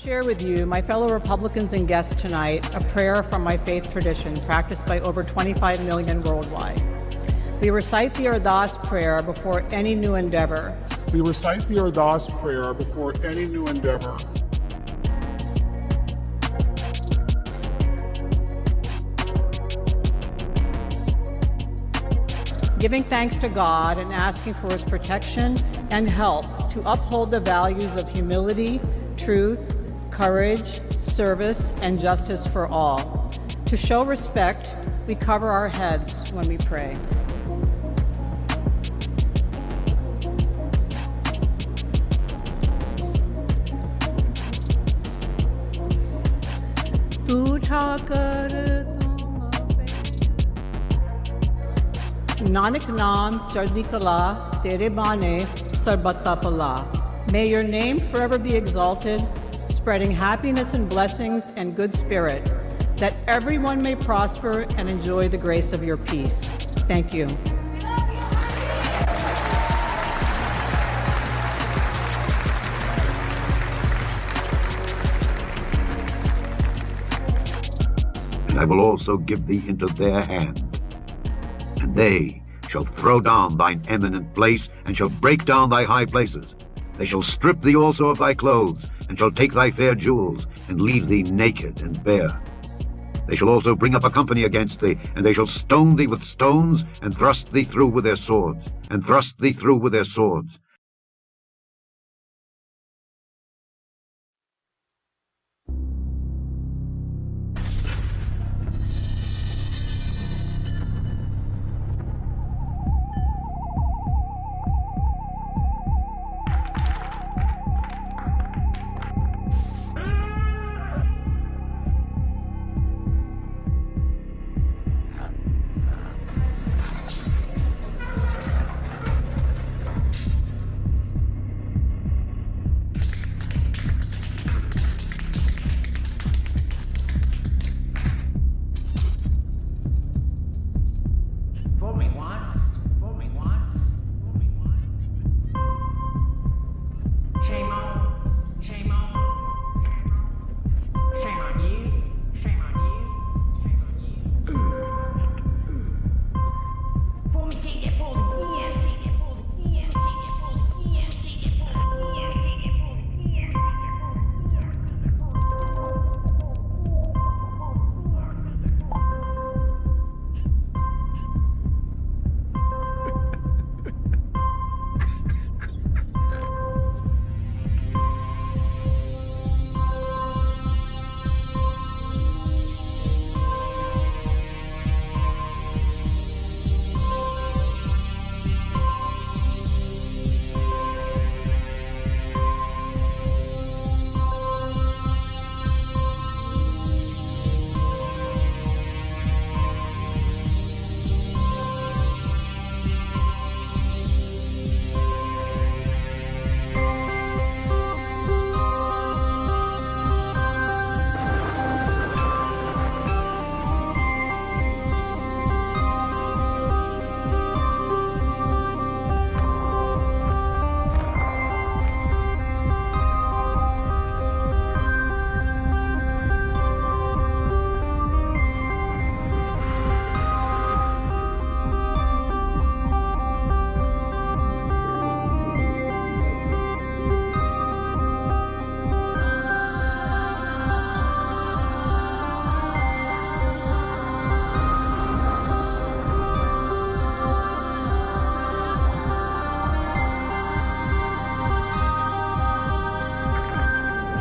Share with you, my fellow Republicans and guests tonight, a prayer from my faith tradition practiced by over 25 million worldwide. We recite the Ardas prayer before any new endeavor. We recite the Ardas prayer before any new endeavor. Giving thanks to God and asking for His protection and help to uphold the values of humility, truth, courage, service, and justice for all. To show respect, we cover our heads when we pray. Tu thakar Nanak Naam Chardi Kala Tere Bane Sarbata Pala. May your name forever be exalted, spreading happiness and blessings and good spirit, that everyone may prosper and enjoy the grace of your peace. Thank you. And I will also give thee into their hand, and they shall throw down thine eminent place, and shall break down thy high places. They shall strip thee also of thy clothes, and shall take thy fair jewels, and leave thee naked and bare. They shall also bring up a company against thee, and they shall stone thee with stones, and thrust thee through with their swords, and thrust thee through with their swords.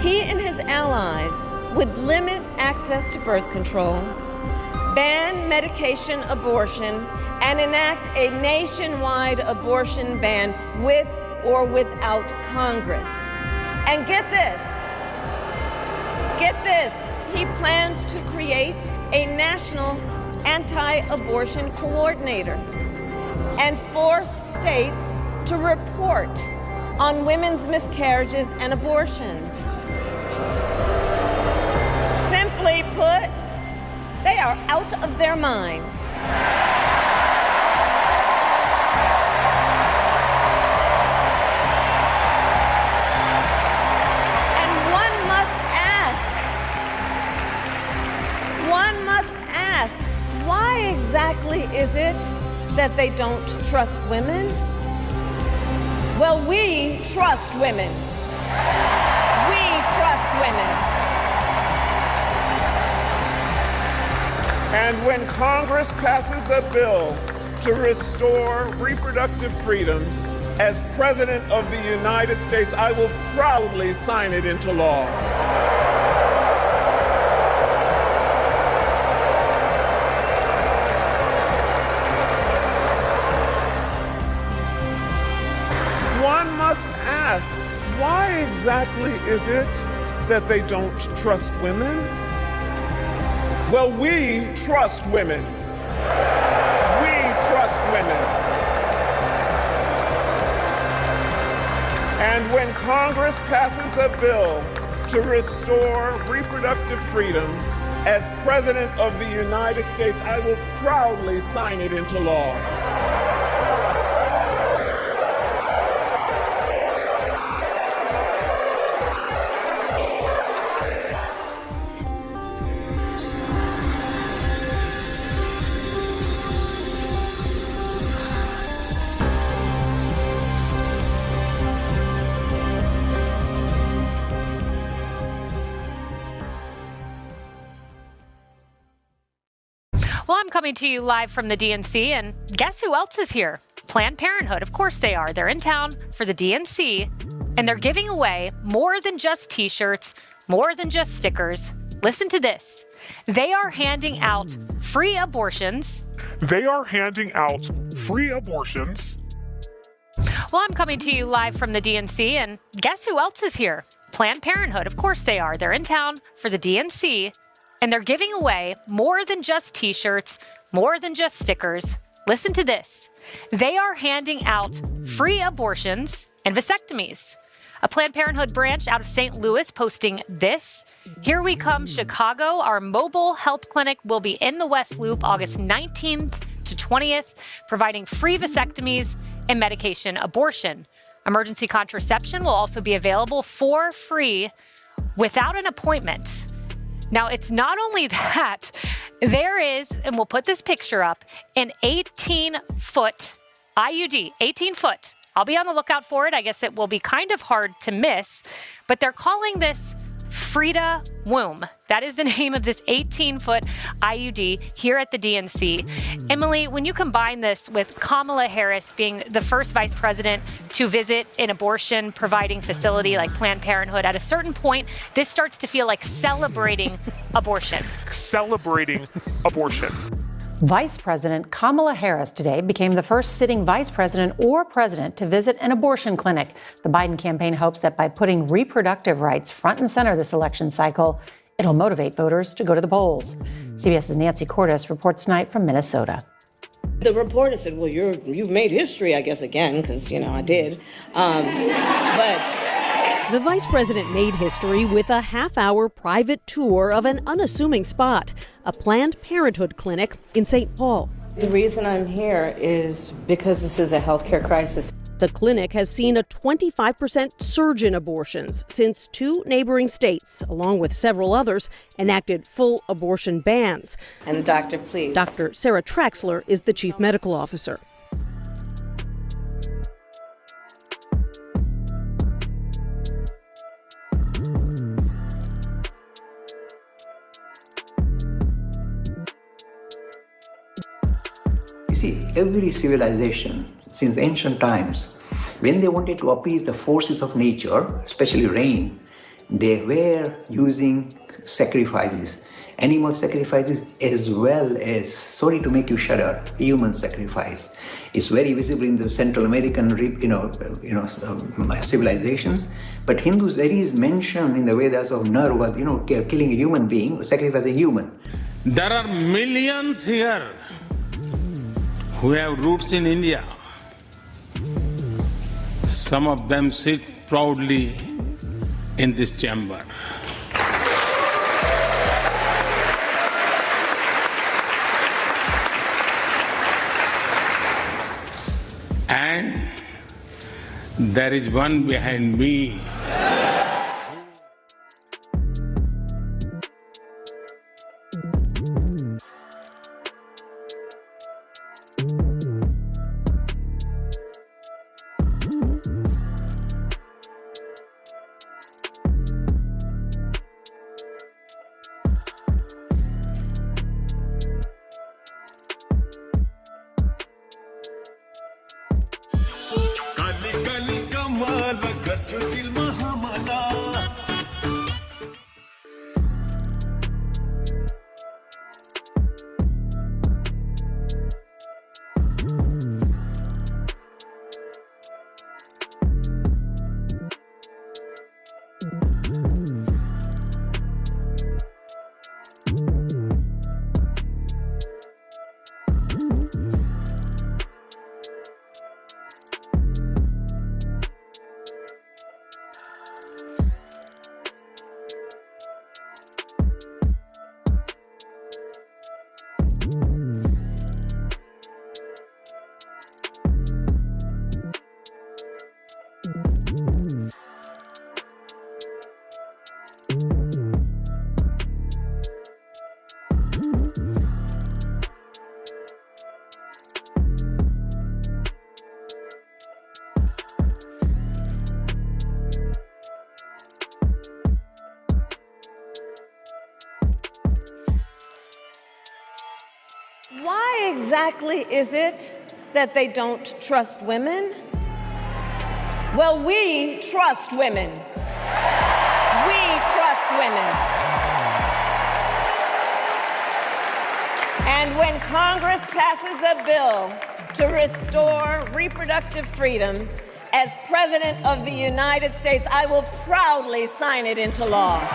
He and his allies would limit access to birth control, ban medication abortion, and enact a nationwide abortion ban with or without Congress. And get this, he plans to create a national anti-abortion coordinator and force states to report on women's miscarriages and abortions. Simply put, they are out of their minds. And one must exactly is it that they don't trust women? Well, we trust women. We trust women. And when Congress passes a bill to restore reproductive freedom, as President of the United States, I will proudly sign it into law. One must ask, why exactly is it that they don't trust women? Well, we trust women. We trust women. And when Congress passes a bill to restore reproductive freedom, as President of the United States, I will proudly sign it into law. Well, I'm coming to you live from the DNC, and guess who else is here? Planned Parenthood. Of course they are. They're in town for the DNC, and they're giving away more than just t-shirts, more than just stickers. Listen to this. They are handing out free abortions. They are handing out free abortions. Well, I'm coming to you live from the DNC, and guess who else is here? Planned Parenthood. Of course they are. They're in town for the DNC, and they're giving away more than just t-shirts, more than just stickers. Listen to this. They are handing out free abortions and vasectomies. A Planned Parenthood branch out of St. Louis posting this. Here we come, Chicago. Our mobile health clinic will be in the West Loop August 19th to 20th, providing free vasectomies and medication abortion. Emergency contraception will also be available for free without an appointment. Now, it's not only that, there is, and we'll put this picture up, an 18-foot IUD, 18 foot. I'll be on the lookout for it. I guess it will be kind of hard to miss, but they're calling this Frida Womb. That is the name of this 18-foot IUD here at the DNC. Emily, when you combine this with Kamala Harris being the first vice president to visit an abortion providing facility like Planned Parenthood, at a certain point, this starts to feel like celebrating abortion. Celebrating abortion. Vice President Kamala Harris today became the first sitting vice president or president to visit an abortion clinic. The Biden campaign hopes that by putting reproductive rights front and center this election cycle, it'll motivate voters to go to the polls. CBS's Nancy Cordes reports tonight from Minnesota. The reporter said, well, you've made history, I guess, again, because, I did. But the vice president made history with a half-hour private tour of an unassuming spot, a Planned Parenthood clinic in St. Paul. The reason I'm here is because this is a healthcare crisis. The clinic has seen a 25% surge in abortions since 2 neighboring states, along with several others, enacted full abortion bans. And doctor, please. Dr. Sarah Traxler is the chief medical officer. You see, every civilization since ancient times, when they wanted to appease the forces of nature, especially rain, they were using sacrifices, animal sacrifices, as well as, sorry to make you shudder, human sacrifice. It's very visible in the Central American, civilizations. But Hindus, there is mention in the Vedas of Narva, killing a human being, sacrificing a human. There are millions here who have roots in India. Some of them sit proudly in this chamber. And there is one behind me. Why exactly is it that they don't trust women? Well, we trust women. We trust women. And when Congress passes a bill to restore reproductive freedom, as President of the United States, I will proudly sign it into law.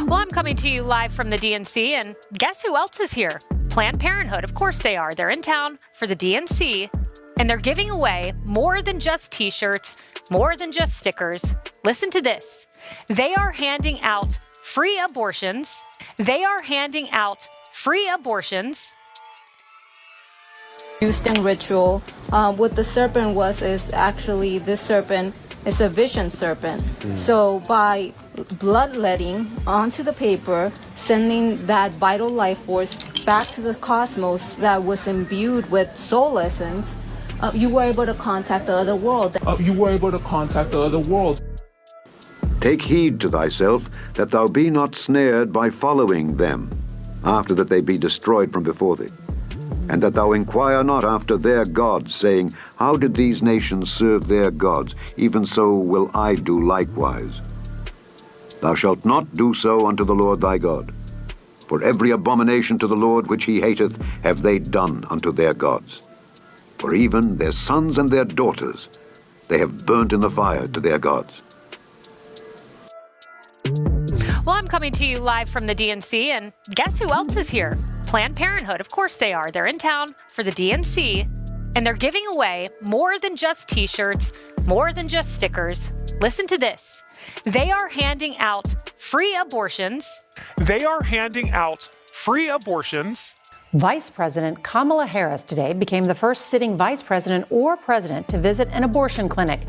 Well, I'm coming to you live from the DNC, and guess who else is here? Planned Parenthood. Of course they are. They're in town for the DNC, and they're giving away more than just t-shirts, more than just stickers. Listen to this. They are handing out free abortions. They are handing out free abortions. Used in ritual. What the serpent was is actually this serpent is a vision serpent. So by bloodletting onto the paper, sending that vital life force back to the cosmos that was imbued with soul essence, you were able to contact the other world. Take heed to thyself, that thou be not snared by following them, after that they be destroyed from before thee. And that thou inquire not after their gods, saying, how did these nations serve their gods? Even so will I do likewise. Thou shalt not do so unto the Lord thy God. For every abomination to the Lord which he hateth have they done unto their gods. For even their sons and their daughters they have burnt in the fire to their gods. Well, I'm coming to you live from the DNC, and guess who else is here? Planned Parenthood. Of course they are. They're in town for the DNC, and they're giving away more than just t-shirts, more than just stickers. Listen to this. They are handing out free abortions. They are handing out free abortions. Vice President Kamala Harris today became the first sitting vice president or president to visit an abortion clinic.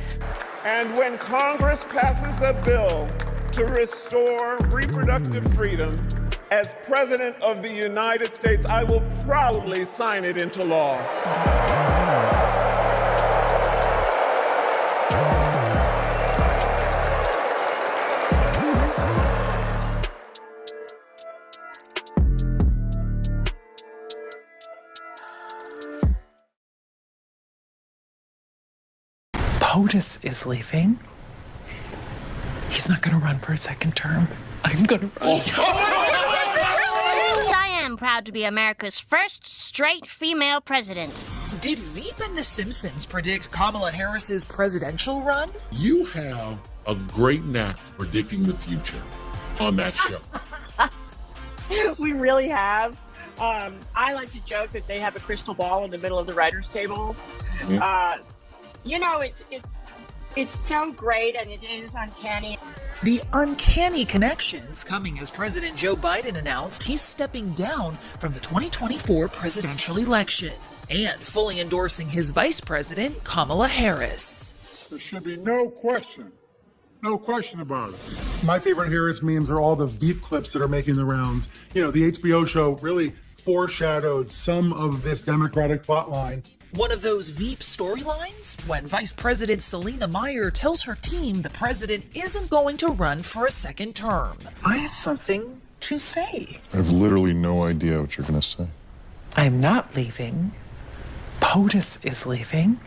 And when Congress passes a bill to restore reproductive freedom, as President of the United States, I will proudly sign it into law. POTUS is leaving. He's not going to run for a second term. I'm going to run. I am proud to be America's first straight female president. Did Veep and The Simpsons predict Kamala Harris's presidential run? You have a great knack for predicting the future on that show. We really have. I like to joke that they have a crystal ball in the middle of the writer's table. Mm-hmm. It's so great, and it is uncanny. The uncanny connections coming as President Joe Biden announced he's stepping down from the 2024 presidential election and fully endorsing his vice president, Kamala Harris. There should be no question about it. My favorite Harris memes are all the Veep clips that are making the rounds. You know, the HBO show really foreshadowed some of this Democratic plotline. One of those Veep storylines when Vice President Selena Meyer tells her team the president isn't going to run for a second term. I have something to say. I have literally no idea what you're going to say. I'm not leaving. POTUS is leaving.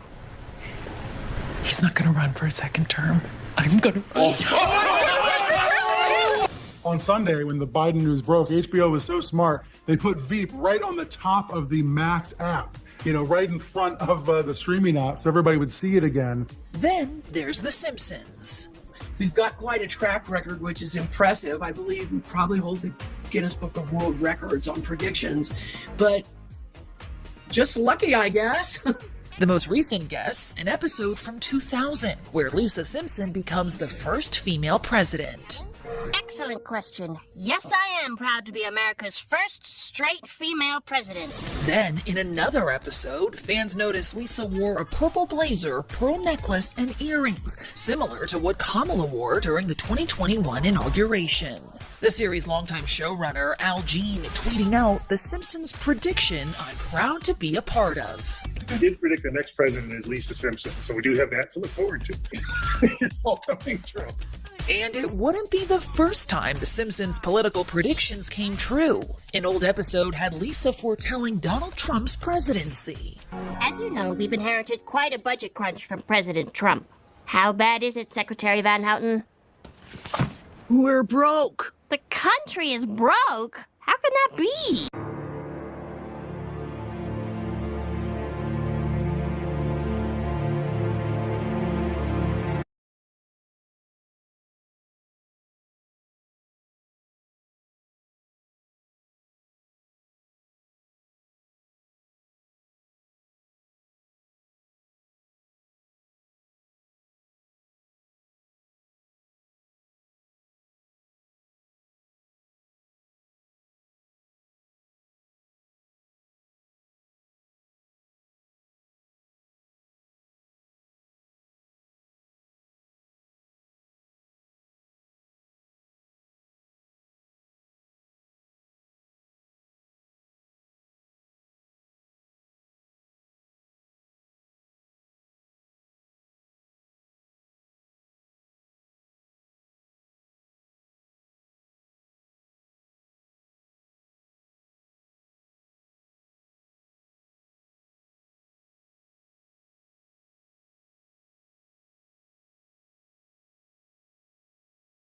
He's not going to run for a second term. I'm going to run. On Sunday, when the Biden news broke, HBO was so smart, they put Veep right on the top of the Max app. You know, right in front of the streaming app, so everybody would see it again. Then there's The Simpsons. We've got quite a track record, which is impressive. I believe we probably hold the Guinness Book of World Records on predictions, but just lucky, I guess. The most recent guess, an episode from 2000, where Lisa Simpson becomes the first female president. Excellent question. Yes, I am proud to be America's first straight female president. Then, in another episode, fans notice Lisa wore a purple blazer, pearl necklace, and earrings, similar to what Kamala wore during the 2021 inauguration. The series' longtime showrunner, Al Jean, tweeting out The Simpsons prediction I'm proud to be a part of. I did predict the next president is Lisa Simpson, so we do have that to look forward to. It's all coming true. And it wouldn't be the first time The Simpsons' political predictions came true. An old episode had Lisa foretelling Donald Trump's presidency. As you know, we've inherited quite a budget crunch from President Trump. How bad is it, Secretary Van Houten? We're broke. The country is broke? How can that be?